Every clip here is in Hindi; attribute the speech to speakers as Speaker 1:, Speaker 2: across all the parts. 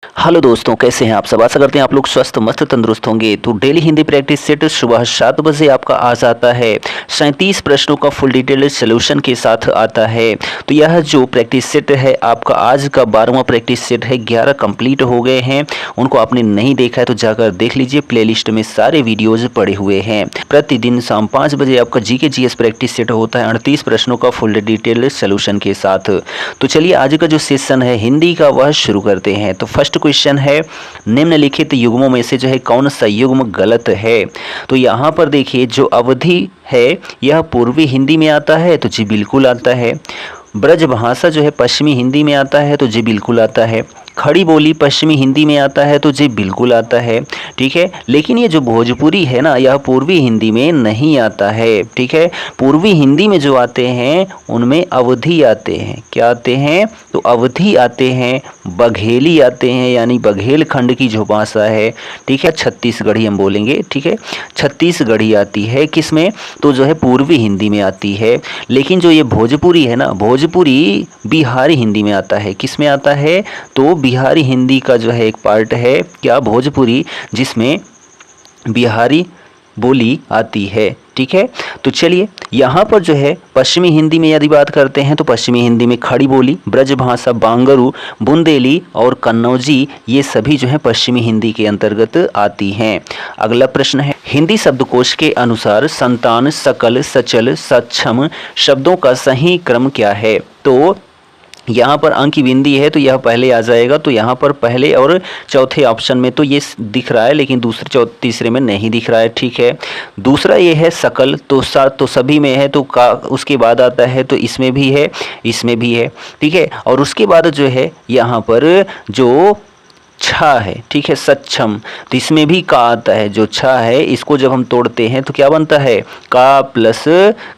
Speaker 1: हेलो दोस्तों, कैसे हैं आप सब। आशा करते हैं आप लोग स्वस्थ मस्त तंदुरुस्त होंगे। तो डेली हिंदी प्रैक्टिस सेट सुबह 7 बजे आपका आ जाता है। 37 प्रश्नों का फुल डिटेल सोल्यूशन के साथ आता है। तो यह जो प्रैक्टिस सेट है आपका आज का 12वां प्रैक्टिस सेट है। 11 कंप्लीट हो गए हैं। उनको आपने नहीं देखा है तो जाकर देख लीजिए, प्लेलिस्ट में सारे वीडियोज पड़े हुए हैं। प्रतिदिन शाम 5 बजे आपका जीके जीएस प्रैक्टिस सेट होता है 38 प्रश्नों का फुल डिटेल सोल्यूशन के साथ। तो चलिए आज का जो सेशन है हिंदी का वह शुरू करते हैं। तो फर्स्ट क्वेश्चन है, निम्नलिखित युग्मों में से जो है कौन सा युग्म गलत है। तो यहाँ पर देखिए, जो अवधि है यह पूर्वी हिंदी में आता है, तो जी बिल्कुल आता है। ब्रजभाषा जो है पश्चिमी हिंदी में आता है, तो जी बिल्कुल आता है। खड़ी बोली पश्चिमी हिंदी में आता है, तो जी बिल्कुल आता है। ठीक है, लेकिन ये जो भोजपुरी है ना, यह पूर्वी हिंदी में नहीं आता है। ठीक है, पूर्वी हिंदी में जो आते हैं उनमें अवधि आते हैं। क्या आते हैं? तो अवधि आते हैं, बघेली आते हैं, यानी बघेल खंड की जो भाषा है। ठीक है, छत्तीसगढ़ी हम बोलेंगे। ठीक है, छत्तीसगढ़ी आती है किसमें? तो जो है पूर्वी हिंदी में आती है। लेकिन जो ये भोजपुरी है ना, भोजपुरी बिहारी हिंदी में आता है। किस में आता है? तो बिहारी हिंदी का जो है एक पार्ट है क्या, भोजपुरी, जिसमें बिहारी बोली आती है। ठीक है, तो चलिए यहाँ पर जो है पश्चिमी हिंदी में यदि बात करते हैं तो पश्चिमी हिंदी में खड़ी बोली, ब्रजभाषा, बांगरू, बुंदेली और कन्नौजी, ये सभी जो है पश्चिमी हिंदी के अंतर्गत आती हैं। अगला प्रश्न है, हिंदी शब्दकोश के अनुसार संतान, सकल, सचल, सक्षम शब्दों का सही क्रम क्या है। तो यहाँ पर अंक की बिंदी है तो यह पहले आ जाएगा। तो यहाँ पर पहले और चौथे ऑप्शन में तो ये दिख रहा है, लेकिन दूसरे तीसरे में नहीं दिख रहा है। ठीक है, दूसरा ये है सकल, तो सभी में है, तो का उसके बाद आता है, तो इसमें भी है, इसमें भी है। ठीक है, और उसके बाद जो है यहाँ पर जो छा है, ठीक है, सक्षम, तो इसमें भी का आता है। जो छा है इसको जब हम तोड़ते हैं तो क्या बनता है? का प्लस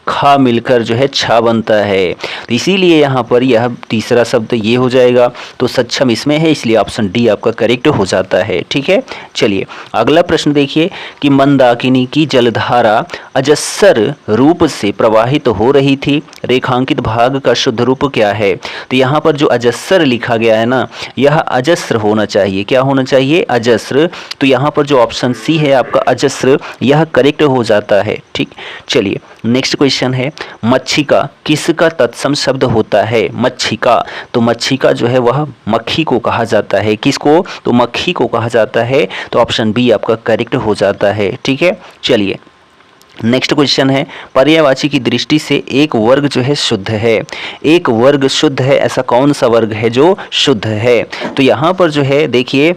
Speaker 1: खा मिलकर जो है छा बनता है। तो इसीलिए यहाँ पर यह तीसरा शब्द ये हो जाएगा। तो सक्षम इसमें है, इसलिए ऑप्शन डी आपका करेक्ट हो जाता है। ठीक है, चलिए अगला प्रश्न देखिए कि मंदाकिनी की जलधारा अजस्र रूप से प्रवाहित हो रही थी, रेखांकित भाग का शुद्ध रूप क्या है। तो यहाँ पर जो अजस्र लिखा गया है ना, यह अजस्र होना चाहिए। क्या होना चाहिए? अजस्र। तो यहाँ पर जो ऑप्शन सी है आपका अजस्र, यह करेक्ट हो जाता है। ठीक, चलिए नेक्स्ट क्वेश्चन है, मच्छिका किसका तत्सम शब्द होता है। मच्छिका, तो मच्छिका जो है वह मक्खी को कहा जाता है। किसको? तो मक्खी को कहा जाता है। तो ऑप्शन बी आपका करेक्ट हो जाता है। ठीक है, चलिए नेक्स्ट क्वेश्चन है, पर्यायवाची की दृष्टि से एक वर्ग जो है शुद्ध है। एक वर्ग शुद्ध है, ऐसा कौन सा वर्ग है जो शुद्ध है। तो यहाँ पर जो है देखिए,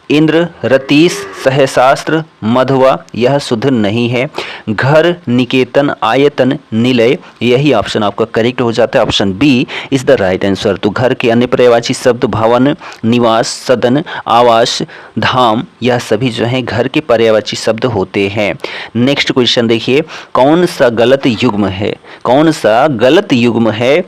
Speaker 1: इंद्र, रतीश, सहशास्त्र, मधवा, यह शुद्ध नहीं है। घर, निकेतन, आयतन, निलय, यही ऑप्शन आपका करेक्ट हो जाता है। Option B is the right answer. तो घर के अन्य पर्यायवाची शब्द भवन, निवास, सदन, आवास, धाम, यह सभी जो हैं घर के पर्यायवाची शब्द होते हैं। नेक्स्ट क्वेश्चन देखिए, कौन सा गलत युग्म है। कौन सा गलत युग्म है।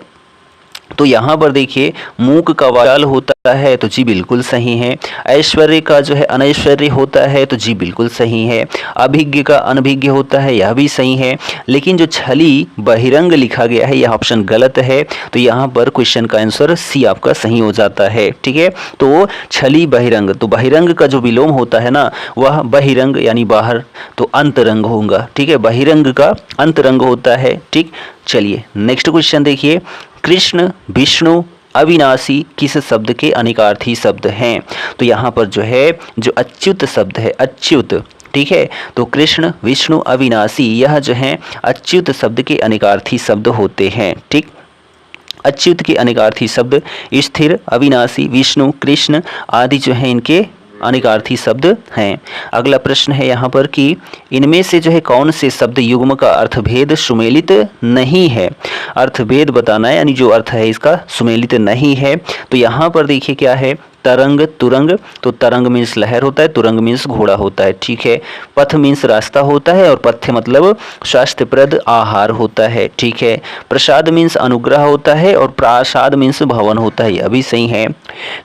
Speaker 1: तो यहाँ पर देखिए, मूक का वाचाल होता है, तो जी बिल्कुल सही है। ऐश्वर्य का जो है अनैश्वर्य होता है, तो जी बिल्कुल सही है। अभिज्ञ का अनभिज्ञ होता है, यह भी सही है। लेकिन जो छली बहिरंग लिखा गया है, यह ऑप्शन गलत है। तो यहाँ पर क्वेश्चन का आंसर सी आपका सही हो जाता है। ठीक है, तो छली बहिरंग, तो बहिरंग का जो विलोम होता है ना, वह बहिरंग यानी बाहर, तो अंतरंग होगा। ठीक है, बहिरंग का अंतरंग होता है। ठीक, चलिए नेक्स्ट क्वेश्चन देखिए, कृष्ण, विष्णु, अविनाशी किस शब्द के अनिकार्थी शब्द हैं। तो यहाँ पर जो है जो अच्युत शब्द है, अच्युत, ठीक है, तो कृष्ण, विष्णु, अविनाशी, यह जो है अच्युत शब्द के अनिकार्थी शब्द होते हैं। ठीक, अच्युत के अनिकार्थी शब्द स्थिर, अविनाशी, विष्णु, कृष्ण आदि जो है इनके अनिकार्थी शब्द हैं। अगला प्रश्न है यहाँ पर कि इनमें से जो है कौन से शब्द युग्म का अर्थभेद सुमेलित नहीं है। अर्थभेद बताना है, यानी जो अर्थ है इसका सुमेलित नहीं है। तो यहाँ पर देखिए क्या है, तरंग, तुरंग, तो तरंग मीन्स लहर होता है, तुरंग मीन्स घोड़ा होता है। ठीक है, पथ मीन्स रास्ता होता है, और पथ्य मतलब स्वास्थ्यप्रद आहार होता है। ठीक है, प्रसाद मीन्स अनुग्रह होता है, और प्रासाद मीन्स भवन होता है, यह भी सही है।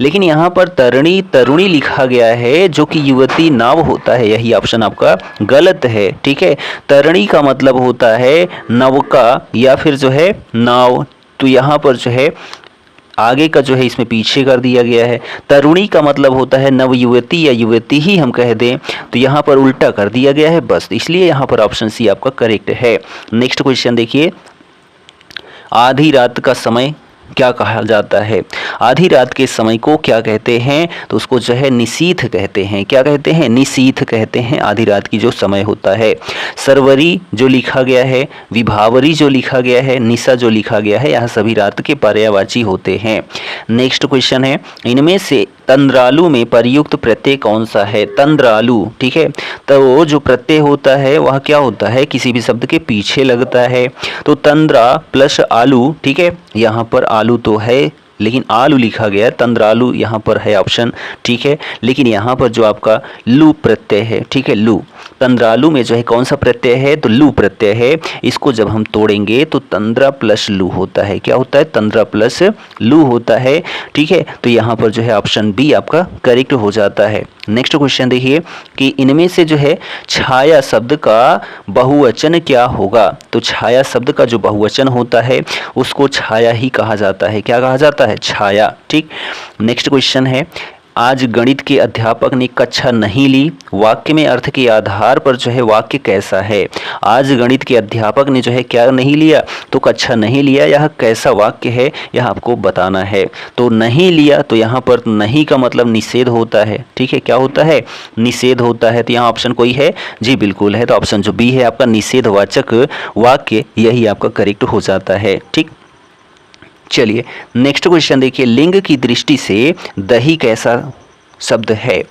Speaker 1: लेकिन यहाँ पर तरणी, तरुणी लिखा गया है, जो कि युवती नाव होता है, यही ऑप्शन आपका गलत है। ठीक है, तरणी का मतलब होता है नौका या फिर जो है नाव। तो यहाँ पर जो है आगे का जो है इसमें पीछे कर दिया गया है। तरुणी का मतलब होता है नवयुवती या युवती ही हम कह दें, तो यहाँ पर उल्टा कर दिया गया है बस, इसलिए यहाँ पर ऑप्शन सी आपका करेक्ट है। नेक्स्ट क्वेश्चन देखिए, आधी रात का समय क्या कहा जाता है? आधी रात के समय को क्या कहते हैं? तो उसको जो है निशीथ कहते हैं। क्या कहते हैं? निशीथ कहते हैं आधी रात की जो समय होता है। सरवरी जो लिखा गया है, विभावरी जो लिखा गया है, निशा जो लिखा गया है, यह सभी रात के पर्यायवाची होते हैं। नेक्स्ट क्वेश्चन है, इनमें से तंद्रालु में प्रयुक्त प्रत्यय कौन सा है? तंद्रालु, ठीक है, तो वो जो प्रत्यय होता है वह क्या होता है? किसी भी शब्द के पीछे लगता है। तो तंद्रा प्लस आलू, ठीक है, यहाँ पर आलू तो है लेकिन आलू लिखा गया है, तंद्रालु यहाँ पर है ऑप्शन, ठीक है, लेकिन यहाँ पर जो आपका लू प्रत्यय है, ठीक है, लू, तंद्रालु में जो है कौन सा प्रत्यय है? तो लू प्रत्यय है। इसको जब हम तोड़ेंगे तो तंद्रा प्लस लू होता है। क्या होता है? तंद्रा प्लस लू होता है, ठीक है, तो यहाँ पर जो है ऑप्शन बी आपका करेक्ट हो जाता है। नेक्स्ट क्वेश्चन देखिए कि इनमें से जो है छाया शब्द का बहुवचन क्या होगा? तो छाया शब्द का जो बहुवचन होता है उसको छाया ही कहा जाता है। क्या कहा जाता है? छाया, ठीक। नेक्स्ट क्वेश्चन है, आज गणित के अध्यापक ने कक्षा नहीं ली, वाक्य में अर्थ के आधार पर जो है वाक्य कैसा है? आज गणित के अध्यापक ने जो है क्या नहीं लिया? तो कक्षा नहीं लिया, यह कैसा वाक्य है यह आपको बताना है। तो नहीं लिया, तो यहाँ पर नहीं का मतलब निषेध होता है, ठीक है, क्या होता है? निषेध होता है। तो यहाँ ऑप्शन कोई है? जी बिल्कुल है, तो ऑप्शन जो बी है आपका निषेधवाचक वाक्य, यही आपका करेक्ट हो जाता है, ठीक। चलिए नेक्स्ट क्वेश्चन देखिए, लिंग की दृष्टि से दही कैसा शब्द है?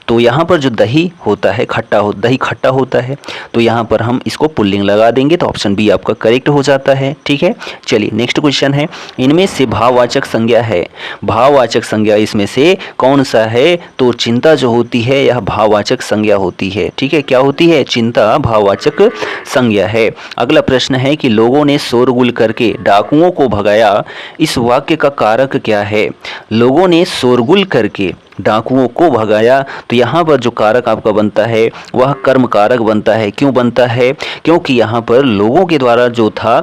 Speaker 1: तो यहाँ पर जो दही होता है दही खट्टा होता है, तो यहाँ पर हम इसको पुल्लिंग लगा देंगे, तो ऑप्शन बी आपका करेक्ट हो जाता है, ठीक है। चलिए नेक्स्ट क्वेश्चन है, इनमें से भाववाचक संज्ञा है, भाववाचक संज्ञा इसमें से कौन सा है? तो चिंता जो होती है यह भाववाचक संज्ञा होती है, ठीक है, क्या होती है? चिंता भाववाचक संज्ञा है। अगला प्रश्न है कि लोगों ने शोरगुल करके डाकुओं को भगाया, इस वाक्य का कारक क्या है? लोगों ने शोरगुल करके डाकुओं को भगाया, तो यहाँ पर जो कारक आपका बनता है वह कर्म कारक बनता है। क्यों बनता है? क्योंकि यहाँ पर लोगों के द्वारा जो था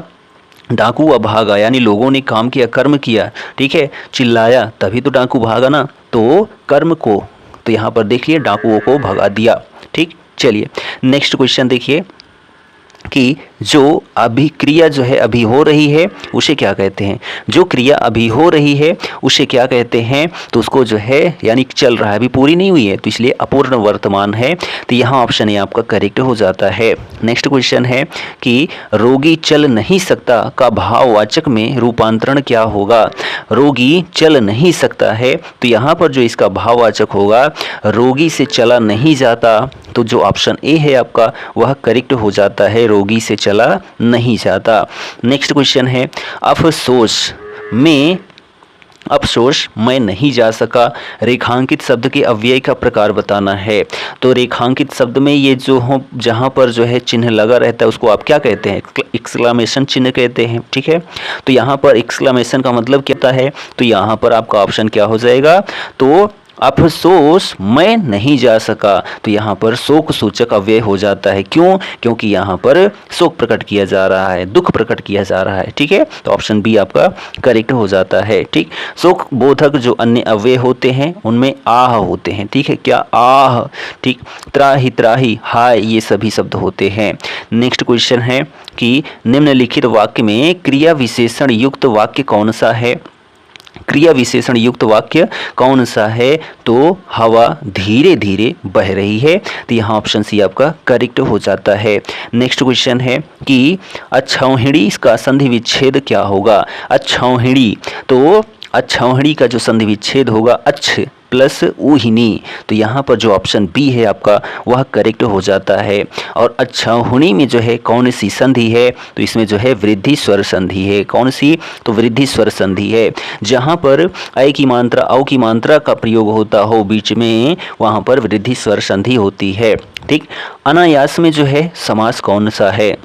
Speaker 1: डाकू भागा, यानी लोगों ने काम किया, कर्म किया, ठीक है, चिल्लाया, तभी तो डाकू भागा ना, तो कर्म को, तो यहाँ पर देखिए डाकुओं को भगा दिया, ठीक। चलिए नेक्स्ट क्वेश्चन देखिए कि जो अभी क्रिया जो है अभी हो रही है उसे क्या कहते हैं? जो क्रिया अभी हो रही है उसे क्या कहते हैं? तो उसको जो है यानी चल रहा है, अभी पूरी नहीं हुई है, तो इसलिए अपूर्ण वर्तमान है, तो यहाँ ऑप्शन ए आपका करेक्ट हो जाता है। नेक्स्ट क्वेश्चन है कि रोगी चल नहीं सकता का भाववाचक में रूपांतरण क्या होगा? रोगी चल नहीं सकता है, तो यहाँ पर जो इसका भाववाचक होगा रोगी से चला नहीं जाता, तो जो ऑप्शन ए है आपका वह करेक्ट हो जाता है, रोगी से चला नहीं जाता। नेक्स्ट क्वेश्चन है, अफसोस मैं नहीं जा सका, रेखांकित शब्द के अव्यय का प्रकार बताना है। तो रेखांकित शब्द में ये जो हो जहाँ पर जो है चिन्ह लगा रहता है उसको आप क्या कहते हैं? एक्सक्लामेशन चिन्ह कहते हैं, ठीक है। तो यहाँ पर एक्सक्लामेशन का मतलब क्या होता है? तो यहाँ पर आपका ऑप्शन क्या हो जाएगा? तो अफसोस मैं नहीं जा सका, तो यहाँ पर शोक सूचक अव्यय हो जाता है। क्यों? क्योंकि यहाँ पर शोक प्रकट किया जा रहा है, दुख प्रकट किया जा रहा है, ठीक है, तो ऑप्शन बी आपका करेक्ट हो जाता है, ठीक। शोक बोधक जो अन्य अव्यय होते हैं उनमें आह होते हैं, ठीक है, क्या? आह, ठीक। त्राही हाय, ये सभी शब्द होते हैं। नेक्स्ट क्वेश्चन है कि निम्नलिखित वाक्य में क्रिया विशेषण युक्त वाक्य कौन सा है? क्रिया विशेषण युक्त वाक्य कौन सा है? तो हवा धीरे धीरे बह रही है, तो यहाँ ऑप्शन सी आपका करेक्ट हो जाता है। नेक्स्ट क्वेश्चन है कि अक्षौहिणी का संधि विच्छेद क्या होगा? अक्षौहिणी, तो अक्षौहिणी का जो संधि विच्छेद होगा अच्छ प्लस ऊहिनी, तो यहाँ पर जो ऑप्शन बी है आपका वह करेक्ट हो जाता है। और अक्षौहिणी में जो है कौन सी संधि है? तो इसमें जो है वृद्धि स्वर संधि है। कौन सी? तो वृद्धि स्वर संधि है। जहाँ पर ऐ की मात्रा औ की मात्रा का प्रयोग होता हो बीच में, वहाँ पर वृद्धि स्वर संधि होती है, ठीक। अनायास में जो है समास कौन सा है?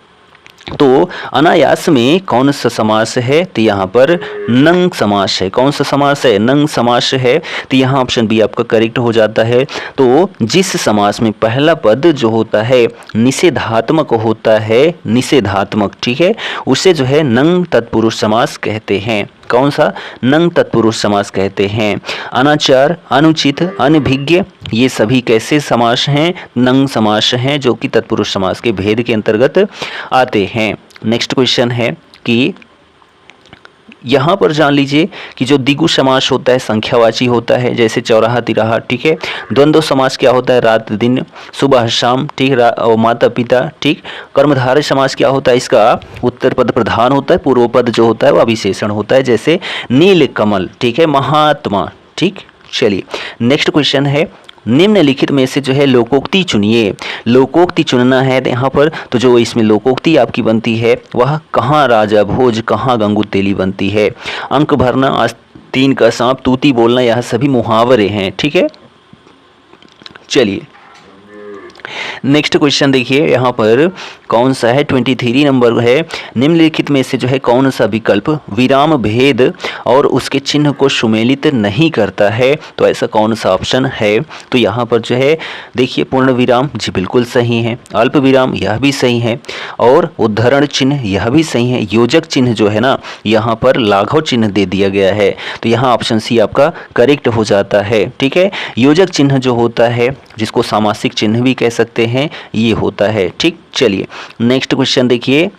Speaker 1: तो अनायास में कौन सा समास है? तो यहाँ पर नंग समास है। कौन सा समास है? नंग समास है, तो यहाँ ऑप्शन बी आपका करेक्ट हो जाता है। तो जिस समास में पहला पद जो होता है निषेधात्मक होता है, निषेधात्मक, ठीक है, उसे जो है नंग तत्पुरुष समास कहते हैं। कौन सा? नंग तत्पुरुष समास कहते हैं। अनाचार, अनुचित, अनभिज्ञ ये सभी कैसे समास हैं? नंग समास हैं, जो कि तत्पुरुष समास के भेद के अंतर्गत आते हैं। नेक्स्ट क्वेश्चन है कि यहाँ पर जान लीजिए कि जो द्विगु समास होता है संख्यावाची होता है, जैसे चौराहा तिराहा, ठीक है। द्वंद्व समास क्या होता है? रात दिन, सुबह शाम, ठीक, और माता पिता, ठीक। कर्मधारय समास क्या होता है? इसका उत्तर पद प्रधान होता है, पूर्व पद जो होता है वो अभिशेषण होता है, जैसे नील कमल, ठीक है, महात्मा, ठीक। चलिए नेक्स्ट क्वेश्चन है, निम्नलिखित में से जो है लोकोक्ति चुनिए। लोकोक्ति चुनना है यहाँ पर, तो जो इसमें लोकोक्ति आपकी बनती है वह कहाँ राजा भोज, कहाँ गंगू तेली बनती है। अंक भरना, आस्तीन का सांप, तूती बोलना, यह सभी मुहावरे हैं, ठीक है। चलिए नेक्स्ट क्वेश्चन देखिए, यहाँ पर कौन सा है? 23 नंबर है। निम्नलिखित में से जो है कौन सा विकल्प विराम भेद और उसके चिन्ह को सुमेलित नहीं करता है? तो ऐसा कौन सा ऑप्शन है? तो यहाँ पर जो है देखिए, पूर्ण विराम जी बिल्कुल सही है, अल्प विराम यह भी सही है, और उद्धरण चिन्ह यह भी सही है। योजक चिन्ह जो है ना, यहाँ पर लाघव चिन्ह दे दिया गया है, तो यहाँ ऑप्शन सी आपका करेक्ट हो जाता है, ठीक है। योजक चिन्ह जो होता है, जिसको सामासिक चिन्ह भी कह सकते हैं, ये होता है, ठीक। चलिए नेक्स्ट क्वेश्चन देखिए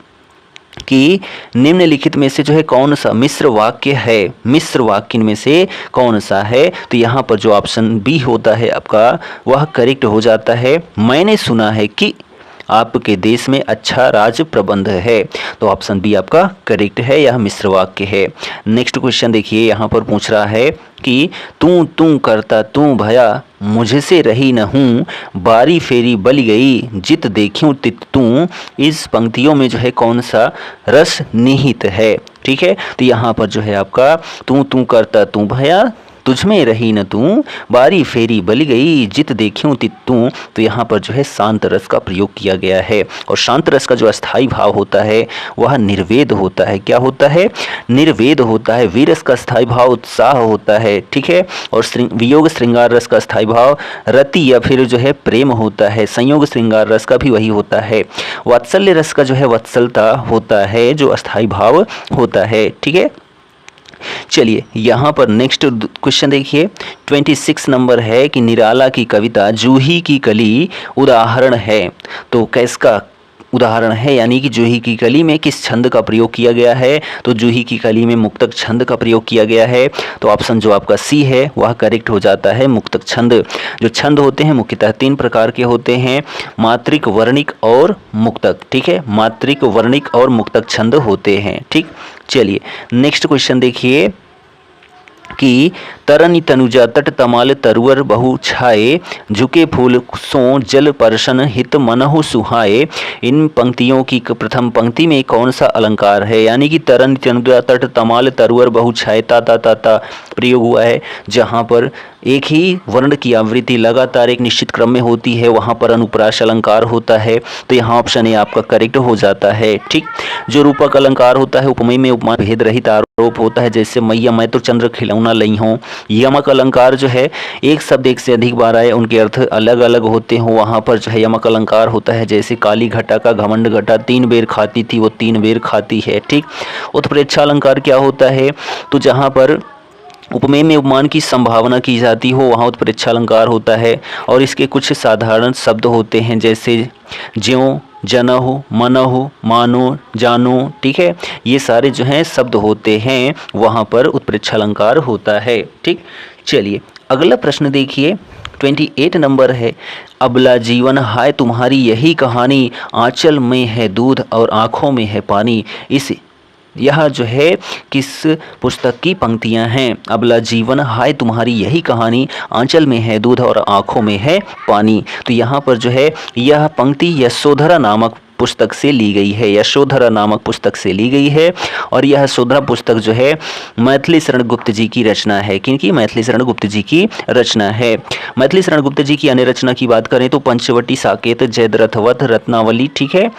Speaker 1: कि निम्नलिखित में से जो है कौन सा मिश्र वाक्य है? मिश्र वाक्य में से कौन सा है? तो यहाँ पर जो ऑप्शन बी होता है आपका, वह करेक्ट हो जाता है। मैंने सुना है कि आपके देश में अच्छा राज प्रबंध है, तो ऑप्शन बी आपका करेक्ट है, यह मिश्र वाक्य है। नेक्स्ट क्वेश्चन देखिए, यहाँ पर पूछ रहा है कि तू तू करता तू भया, मुझसे रही न हूँ, बारी फेरी बल गई, जित देखूं तित तू। इस पंक्तियों में जो है कौन सा रस निहित है? ठीक है, तो यहाँ पर जो है आपका तू तू करता तू भया, तुझमें रही न तू, बारी फेरी बल गई, जित देखूं तित तू। तो यहाँ पर जो है शांत रस का प्रयोग किया गया है, और शांत रस का जो अस्थाई भाव होता है वह निर्वेद होता है। क्या होता है? निर्वेद होता है। वीरस का स्थायी भाव उत्साह होता है, ठीक है, और वियोग श्रृंगार रस का स्थायी भाव रति या फिर जो है प्रेम होता है। संयोग श्रृंगार रस का भी वही होता है। वात्सल्य रस का जो है वत्सलता होता है, जो अस्थाई भाव होता है, ठीक है। चलिए यहाँ पर नेक्स्ट क्वेश्चन देखिए, 26 नंबर है कि निराला की कविता जूही की कली उदाहरण है। तो किसका उदाहरण है? यानी कि जूही की कली में किस छंद का प्रयोग किया गया है? तो जूही की कली में मुक्तक छंद का प्रयोग किया गया है, तो ऑप्शन जो आपका सी है वह करेक्ट हो जाता है, मुक्तक छंद। जो छंद होते हैं मुख्यतः 3 प्रकार के होते हैं, मात्रिक, वर्णिक और मुक्तक, ठीक है, मात्रिक, वर्णिक और मुक्तक छंद होते हैं, ठीक। चलिए नेक्स्ट क्वेश्चन देखिए कि तरनि तनुजा तट तमाल तरुवर बहु छाए, झुके फूल सो जल परशन हित मनहु सुहाए। इन पंक्तियों की प्रथम पंक्ति में कौन सा अलंकार है? यानी कि तरनि तनुजा तट तमाल तरुवर बहु छाए, ता ता ता ता प्रयोग हुआ है, जहाँ पर एक ही वर्ण की आवृत्ति लगातार एक निश्चित क्रम में होती है, वहाँ पर अनुप्रास अलंकार होता है, तो यहाँ ऑप्शन ए आपका करेक्ट हो जाता है, ठीक। जो रूपक अलंकार होता है उपमेय में उपमान भेद रहित आरोप होता है, जैसे मैया मैं तो चंद्र खिलौना लई हूँ। यमक अलंकार जो है एक शब्द एक से अधिक बार आए, उनके अर्थ अलग अलग होते हों, वहाँ पर जो है यमक अलंकार होता है, जैसे काली घटा का घमंड घटा 3 बेर खाती थी वो 3 बेर खाती है, ठीक। उत्प्रेक्षा अलंकार क्या होता है? तो जहाँ पर उपमेय में उपमान की संभावना की जाती हो वहाँ उत्प्रेक्षा अलंकार होता है, और इसके कुछ साधारण शब्द होते हैं, जैसे ज्यों, जनहु, मनहु, मानो, जानो, ठीक है, ये सारे जो हैं शब्द होते हैं, वहाँ पर उत्प्रेक्षा अलंकार होता है, ठीक। चलिए अगला प्रश्न देखिए, 28 नंबर है, अबला जीवन हाय तुम्हारी यही कहानी, आंचल में है दूध और आँखों में है पानी। यह जो है किस पुस्तक की पंक्तियां हैं? अबला जीवन हाय तुम्हारी यही कहानी, आंचल में है दूध और आँखों में है पानी। तो यहाँ पर जो है यह पंक्ति यशोधरा नामक पुस्तक से ली गई है, यशोधरा नामक पुस्तक से ली गई है, और यह यशोधरा पुस्तक जो है मैथिली शरण गुप्त जी की रचना है। किनकी? मैथिली शरण गुप्त जी की रचना है। मैथिली शरण गुप्त जी की अन्य रचना की बात करें तो पंचवटी, साकेत, जयद्रथवत, रत्नावली, ठीक है,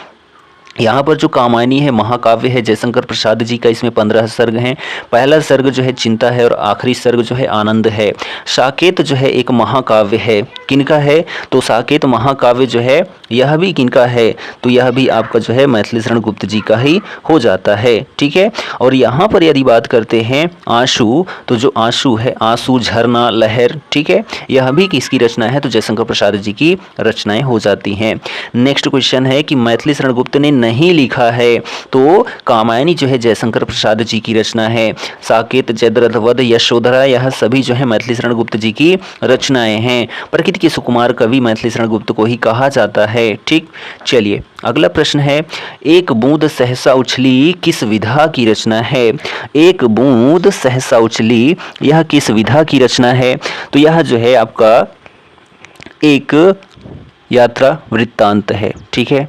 Speaker 1: यहाँ पर जो कामायनी है महाकाव्य है जयशंकर प्रसाद जी का, इसमें 15 सर्ग हैं। पहला सर्ग जो है चिंता है और आखिरी सर्ग जो है आनंद है। साकेत जो है एक महाकाव्य है, किनका है? तो साकेत महाकाव्य जो है यह भी किनका है? तो यह भी आपका जो है मैथिली शरण गुप्त जी का ही हो जाता है। ठीक है। और यहाँ पर यदि बात करते हैं आंसू, तो जो आंसू है, आंसू, झरना, लहर, ठीक है, यह भी किसकी रचना है? तो जयशंकर प्रसाद जी की रचनाएं हो जाती हैं। नेक्स्ट क्वेश्चन है कि मैथिली शरण गुप्त ने नहीं लिखा है, तो कामायनी जो है जयशंकर प्रसाद जी की रचना है। साकेत, जयद्रथ वध, यशोधरा, यह सभी जो है मैथिली शरण गुप्त जी की रचनाएं हैं। प्रकृति के सुकुमार कवि मैथिली शरण गुप्त को ही कहा जाता है। ठीक, चलिए अगला प्रश्न है, एक बूंद सहसा उछली किस विधा की रचना है? एक बूंद सहसा उछली, यह किस विधा की रचना है? तो यह जो है आपका एक यात्रा वृत्तांत है। ठीक है,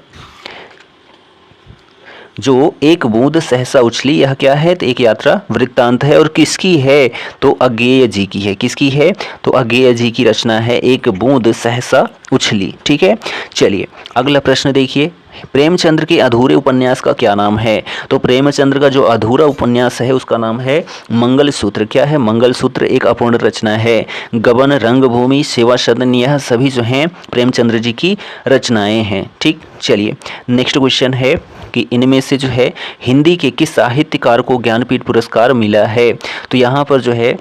Speaker 1: जो एक बूंद सहसा उछली, यह क्या है? तो एक यात्रा वृत्तांत है। और किसकी है? तो अज्ञेय जी की है। किसकी है? तो अज्ञेय जी की रचना है एक बूंद सहसा उछली। ठीक है, चलिए अगला प्रश्न देखिए, प्रेमचंद्र के अधूरे उपन्यास का क्या नाम है? तो प्रेमचंद्र का जो अधूरा उपन्यास है उसका नाम है मंगलसूत्र। क्या है? मंगलसूत्र एक अपूर्ण रचना है। गबन, रंगभूमि, सेवा सदन, यह सभी जो हैं प्रेमचंद्र जी की रचनाएं हैं। ठीक, चलिए नेक्स्ट क्वेश्चन है कि इनमें से जो है हिंदी के किस साहित्यकार को ज्ञानपीठ पुरस्कार मिला है? तो यहाँ पर जो है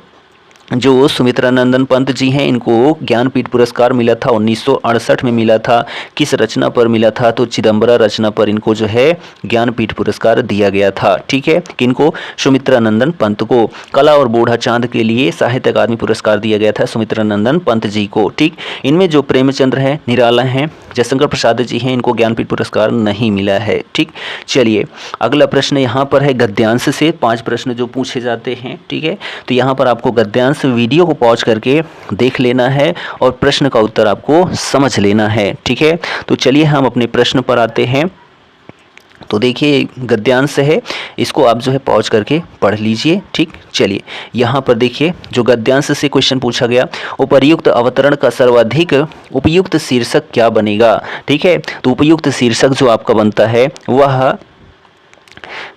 Speaker 1: जो सुमित्रा नंदन पंत जी हैं, इनको ज्ञानपीठ पुरस्कार मिला था 1968 में मिला था। किस रचना पर मिला था? तो चिदम्बरा रचना पर इनको जो है ज्ञानपीठ पुरस्कार दिया गया था। ठीक है, किनको? सुमित्रा नंदन पंत को। कला और बूढ़ा चांद के लिए साहित्य अकादमी पुरस्कार दिया गया था सुमित्रा नंदन पंत जी को। ठीक, इनमें जो प्रेमचंद्र हैं, निराला हैं, जयशंकर प्रसाद जी हैं, इनको ज्ञानपीठ पुरस्कार नहीं मिला है। ठीक, चलिए अगला प्रश्न यहाँ पर है गद्यांश से 5 प्रश्न जो पूछे जाते हैं। ठीक है, तो यहाँ पर आपको गद्यांश वीडियो को पॉज करके देख लेना है और प्रश्न का उत्तर आपको समझ लेना है। ठीक है, तो चलिए हम अपने प्रश्न पर आते हैं। तो देखिए गद्यांश है, इसको आप जो है पॉज करके पढ़ लीजिए। ठीक, चलिए यहाँ पर देखिए जो गद्यांश से क्वेश्चन पूछा गया, उपर्युक्त अवतरण का सर्वाधिक उपयुक्त शीर्षक क्या बनेगा? ठीक है, तो उपयुक्त शीर्षक जो आपका बनता है वह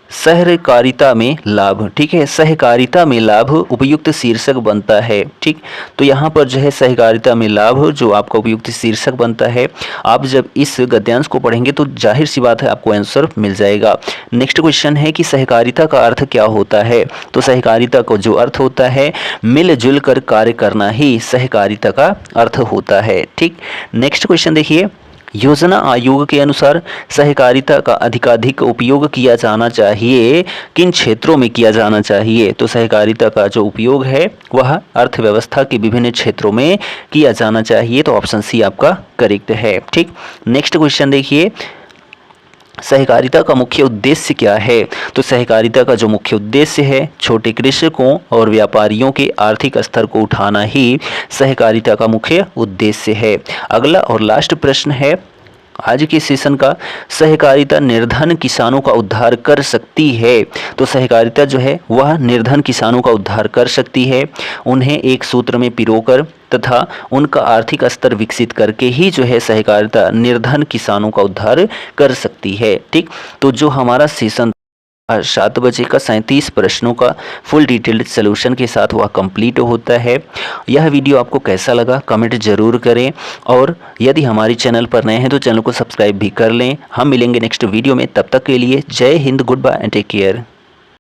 Speaker 1: सहकारिता में लाभ। ठीक है, सहकारिता में लाभ उपयुक्त शीर्षक बनता है। ठीक, तो यहाँ पर जो है सहकारिता में लाभ जो आपका उपयुक्त शीर्षक बनता है। आप जब इस गद्यांश को पढ़ेंगे तो जाहिर सी बात है आपको आंसर मिल जाएगा। नेक्स्ट क्वेश्चन है कि सहकारिता का अर्थ क्या होता है? तो सहकारिता का जो अर्थ होता है मिलजुल कर कार्य करना ही सहकारिता का अर्थ होता है। ठीक, नेक्स्ट क्वेश्चन देखिए, योजना आयोग के अनुसार सहकारिता का अधिकाधिक उपयोग किया जाना चाहिए, किन क्षेत्रों में किया जाना चाहिए? तो सहकारिता का जो उपयोग है वह अर्थव्यवस्था के विभिन्न क्षेत्रों में किया जाना चाहिए। तो ऑप्शन सी आपका करेक्ट है। ठीक, नेक्स्ट क्वेश्चन देखिए, सहकारिता का मुख्य उद्देश्य क्या है? तो सहकारिता का जो मुख्य उद्देश्य है छोटे कृषकों और व्यापारियों के आर्थिक स्तर को उठाना ही सहकारिता का मुख्य उद्देश्य है। अगला और लास्ट प्रश्न है आज के सेशन का, सहकारिता निर्धन किसानों का उद्धार कर सकती है? तो सहकारिता जो है वह निर्धन किसानों का उद्धार कर सकती है, उन्हें एक सूत्र में पिरोकर तथा उनका आर्थिक स्तर विकसित करके ही जो है सहकारिता निर्धन किसानों का उद्धार कर सकती है। ठीक, तो जो हमारा सेशन 7 बजे का 37 प्रश्नों का फुल डिटेल्ड सोल्यूशन के साथ वह कंप्लीट होता है। यह वीडियो आपको कैसा लगा कमेंट जरूर करें और यदि हमारी चैनल पर नए हैं तो चैनल को सब्सक्राइब भी कर लें। हम मिलेंगे नेक्स्ट वीडियो में, तब तक के लिए जय हिंद, goodbye and take care.